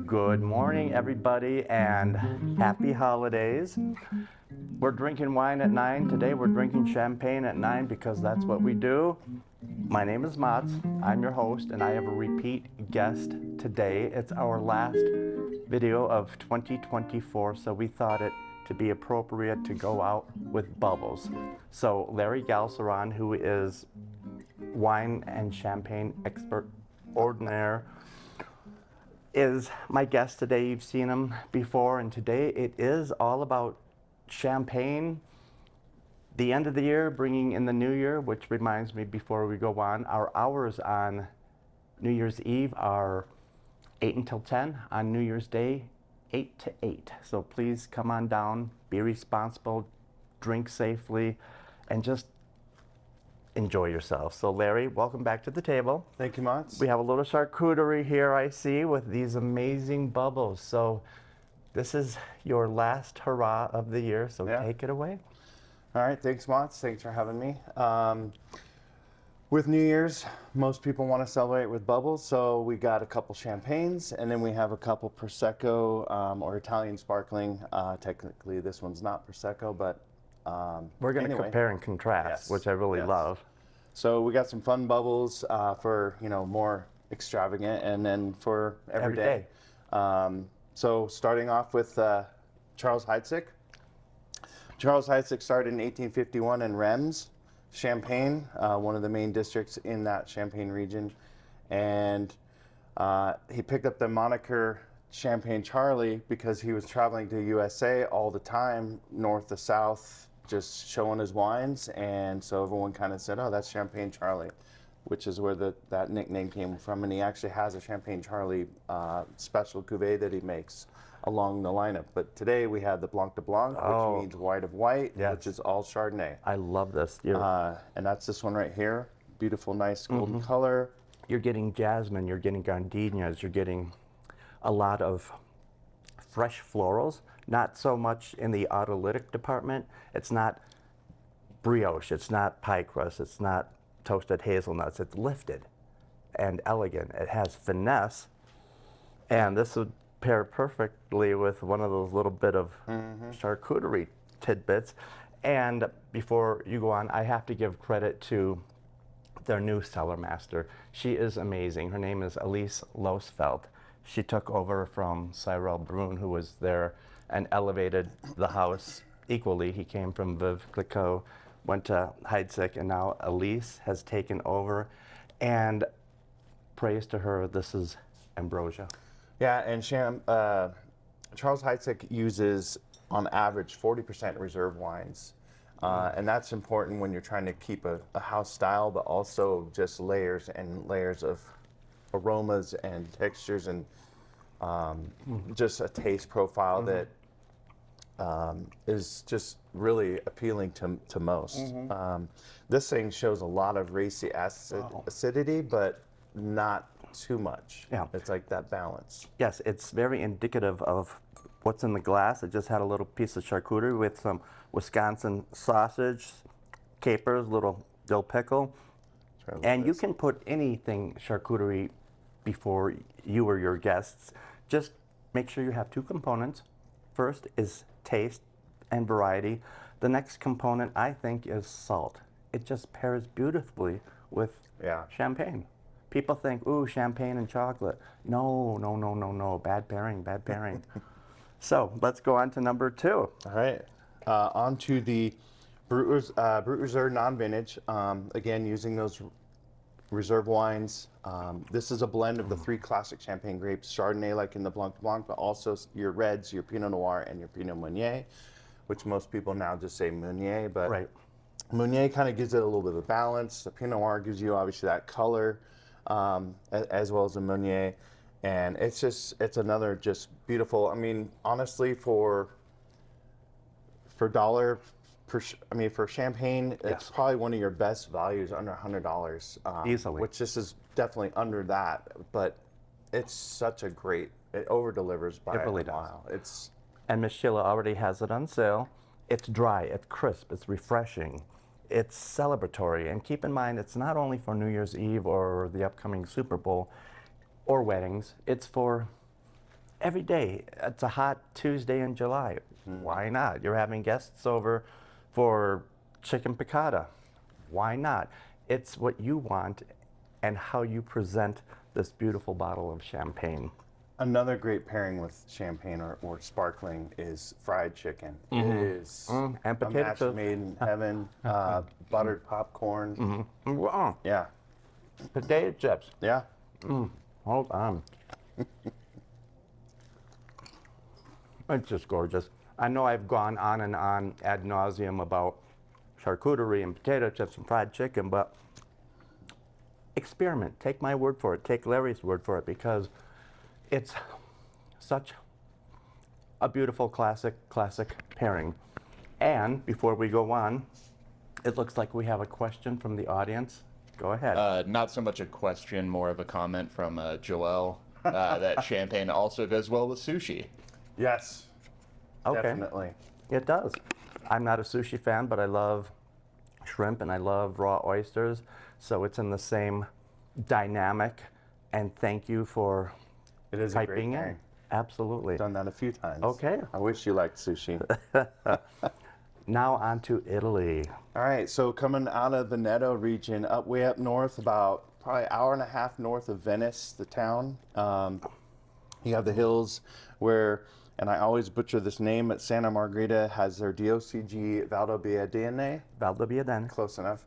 Good morning, everybody, and happy holidays. We're drinking wine at 9. Today we're drinking champagne at 9 because that's what we do. My name is Mats. I'm your host, and I have a repeat guest today. It's our last video of 2024, so we thought it to be appropriate to go out with bubbles. So Larry Galceran, who is wine and champagne expert ordinaire, is my guest today. You've seen him before, and today it is all about champagne, the end of the year, bringing in the new year, which reminds me, before we go on, our hours on New Year's Eve are 8 until 10, on New Year's Day, 8 to 8. So please come on down, be responsible, drink safely, and just enjoy yourself. So Larry, welcome back to the table. Thank you, Mats. We have a little charcuterie here, I see, with these amazing bubbles. So this is your last hurrah of the year, so take it away. All right, thanks, Mats. Thanks for having me. With New Year's, most people want to celebrate with bubbles, so we got a couple champagnes, and then we have a couple Prosecco or Italian sparkling. Technically, this one's not Prosecco, but we're going to compare and contrast, which I really love. So we got some fun bubbles for, more extravagant, and then for every day. So starting off with Charles Heidsieck. Charles Heidsieck started in 1851 in Reims, Champagne, one of the main districts in that Champagne region. And he picked up the moniker Champagne Charlie because he was traveling to USA all the time, north to south, just showing his wines. And so everyone kind of said, oh, that's Champagne Charlie, which is where that nickname came from. And he actually has a Champagne Charlie special cuvee that he makes along the lineup. But today we have the Blanc de Blanc, which means white of white, which is all Chardonnay. I love this. And that's this one right here. Beautiful, nice golden color. You're getting jasmine, you're getting gardenias, you're getting a lot of fresh florals, not so much in the autolytic department. It's not brioche, it's not pie crust, it's not toasted hazelnuts. It's lifted and elegant. It has finesse, and this would pair perfectly with one of those little bit of charcuterie tidbits. And before you go on, I have to give credit to their new cellar master. She is amazing. Her name is Elise Losfeld. She took over from Cyril Brun, who was there, and elevated the house equally. He came from Veuve Clicquot, went to Heidsieck, and now Elise has taken over. And praise to her, this is ambrosia. Yeah, and Charles Heidsieck uses, on average, 40% reserve wines. And that's important when you're trying to keep a house style, but also just layers and layers of aromas and textures, and just a taste profile that is just really appealing to most. This thing shows a lot of racy acidity, but not too much. Yeah. It's like that balance. Yes, it's very indicative of what's in the glass. I just had a little piece of charcuterie with some Wisconsin sausage, capers, little dill pickle. And you can put anything charcuterie before you or your guests. Just make sure you have two components. First is taste and variety. The next component, I think, is salt. It just pairs beautifully with champagne. People think, ooh, champagne and chocolate. No, no, no, no, no. Bad pairing, bad pairing. So let's go on to number 2. All right. On to the Brut Reserve non-vintage. Again, using those reserve wines. This is a blend of the 3 classic champagne grapes, Chardonnay like in the Blanc de Blanc, but also your reds, your Pinot Noir, and your Pinot Meunier, which most people now just say Meunier, but Meunier kind of gives it a little bit of balance. The Pinot Noir gives you obviously that color, as well as the Meunier. And it's another just beautiful, I mean, honestly, for for champagne, it's probably one of your best values, under $100. Easily. Which this is definitely under that, but it's such a great, it over-delivers by a mile. And Miss Sheila already has it on sale. It's dry, it's crisp, it's refreshing, it's celebratory. And keep in mind, it's not only for New Year's Eve or the upcoming Super Bowl or weddings, it's for every day. It's a hot Tuesday in July. Why not? You're having guests over for chicken piccata. Why not? It's what you want and how you present this beautiful bottle of champagne. Another great pairing with champagne or sparkling is fried chicken. It is And a potato match chips. made in heaven. Buttered popcorn. Yeah, Potato chips. yeah. Hold on. It's just gorgeous. I know I've gone on and on ad nauseum about charcuterie and potato chips and fried chicken, but experiment. Take my word for it. Take Larry's word for it, because it's such a beautiful classic pairing. And before we go on, it looks like we have a question from the audience. Go ahead. Not so much a question, more of a comment from Joel that champagne also goes well with sushi. Yes, Okay. definitely. It does. I'm not a sushi fan, but I love shrimp and I love raw oysters. So it's in the same dynamic. And thank you for It is a great typing in. pairing. Absolutely. Done that a few times. Okay. I wish you liked sushi. Now on to Italy. All right, so coming out of Veneto region, way up north, about probably an hour and a half north of Venice, the town. You have the hills where, and I always butcher this name, but Santa Margherita has their DOCG Valdobbiadene. Valdobbiadene. Close enough.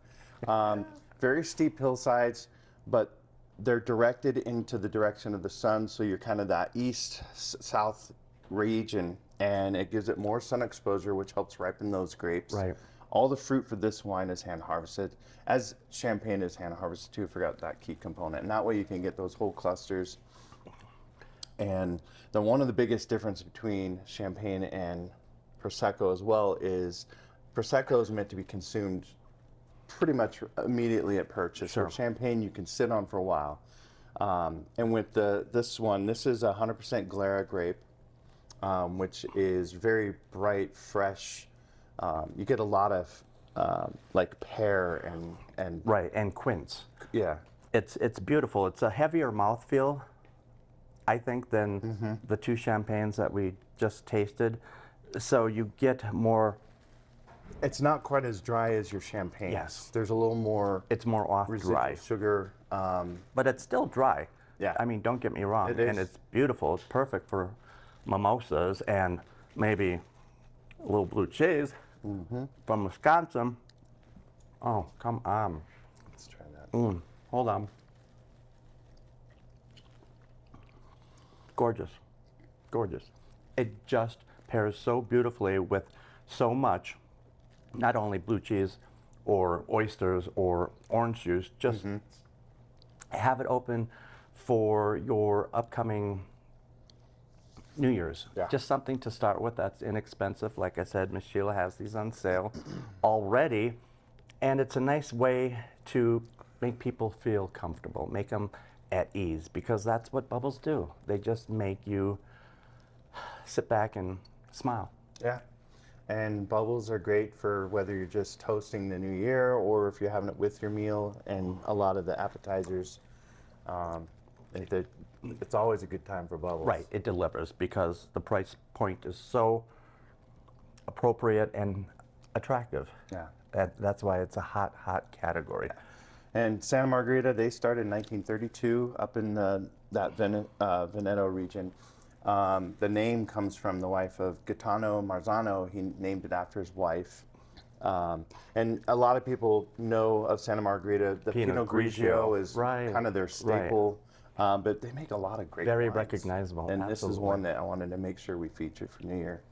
Very steep hillsides, but they're directed into the direction of the sun, so you're kind of that east-south region, and it gives it more sun exposure, which helps ripen those grapes. Right. All the fruit for this wine is hand harvested, as champagne is hand harvested too. Forgot that key component, and that way you can get those whole clusters. And one of the biggest difference between champagne and prosecco as well is prosecco is meant to be consumed pretty much immediately at purchase. Sure. Or champagne you can sit on for a while. And with this one, this is 100% Glera grape, which is very bright, fresh. You get a lot of like pear and Right, and quince. yeah. It's beautiful. It's a heavier mouthfeel, I think, than the two champagnes that we just tasted. So you get more, It's not quite as dry as your champagne. Yes. There's a little more it's more off residual dry. sugar. But it's still dry. Yeah. I mean, don't get me wrong. It And is. it's beautiful. It's perfect for mimosas and maybe a little blue cheese from Wisconsin. Oh, come on. Let's try that. Hold on. Gorgeous. Gorgeous. It just pairs so beautifully with so much, not only blue cheese or oysters or orange juice, just have it open for your upcoming New Year's. Yeah. Just something to start with that's inexpensive. Like I said, Miss Sheila has these on sale already. And it's a nice way to make people feel comfortable, make them at ease, because that's what bubbles do. They just make you sit back and smile. Yeah. And bubbles are great for whether you're just toasting the new year or if you're having it with your meal, and a lot of the appetizers. It's always a good time for bubbles. Right, it delivers because the price point is so appropriate and attractive. Yeah. That's why it's a hot category. And Santa Margherita, they started in 1932 up in that Veneto region. The name comes from the wife of Gaetano Marzano. He named it after his wife. And a lot of people know of Santa Margherita. The Pinot Grigio is Right, kind of their staple. But they make a lot of great Very wines. recognizable, And this is absolutely. one that I wanted to make sure we featured for New Year.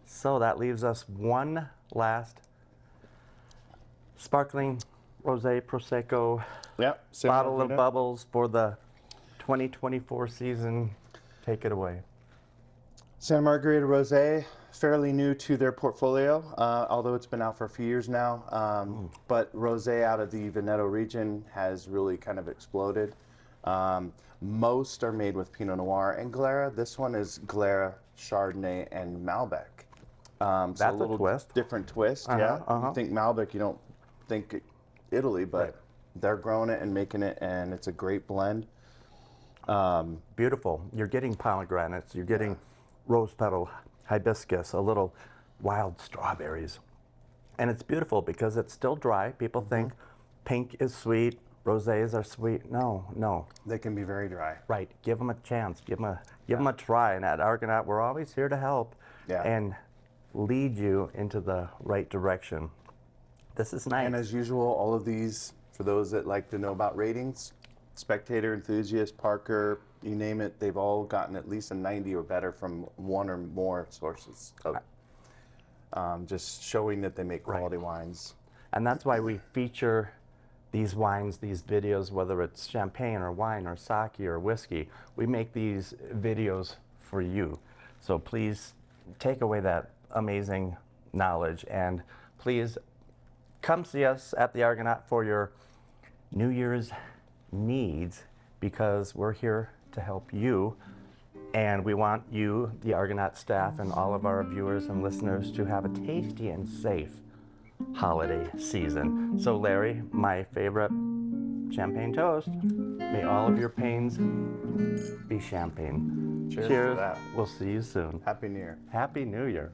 So that leaves us one last sparkling rosé prosecco Yep. Santa bottle of Margherita. bubbles for the 2024 season. Take it away. Santa Margherita Rosé, fairly new to their portfolio, although it's been out for a few years now. But Rosé out of the Veneto region has really kind of exploded. Most are made with Pinot Noir and Glera. This one is Glera, Chardonnay, and Malbec. So That's a little twist. different twist, yeah. You think Malbec, you don't think Italy, but they're growing it and making it, and it's a great blend. Beautiful. You're getting pomegranates, you're getting rose petal, hibiscus, a little wild strawberries. And it's beautiful because it's still dry. People think pink is sweet, rosés are sweet. No, no. They can be very dry. Right. Give them a chance. Give them a try. And at Argonaut, we're always here to help and lead you into the right direction. This is nice. And as usual, all of these, for those that like to know about ratings, Spectator, Enthusiast, Parker, you name it, they've all gotten at least a 90 or better from one or more sources. So, just showing that they make quality wines. And that's why we feature these wines, these videos, whether it's champagne or wine or sake or whiskey. We make these videos for you. So please take away that amazing knowledge and please come see us at the Argonaut for your New Year's needs because we're here to help you. And we want you, the Argonaut staff, and all of our viewers and listeners to have a tasty and safe holiday season. So Larry, my favorite champagne toast, may all of your pains be champagne. Cheers to Cheers. that. We'll see you soon. Happy New Year. Happy New Year.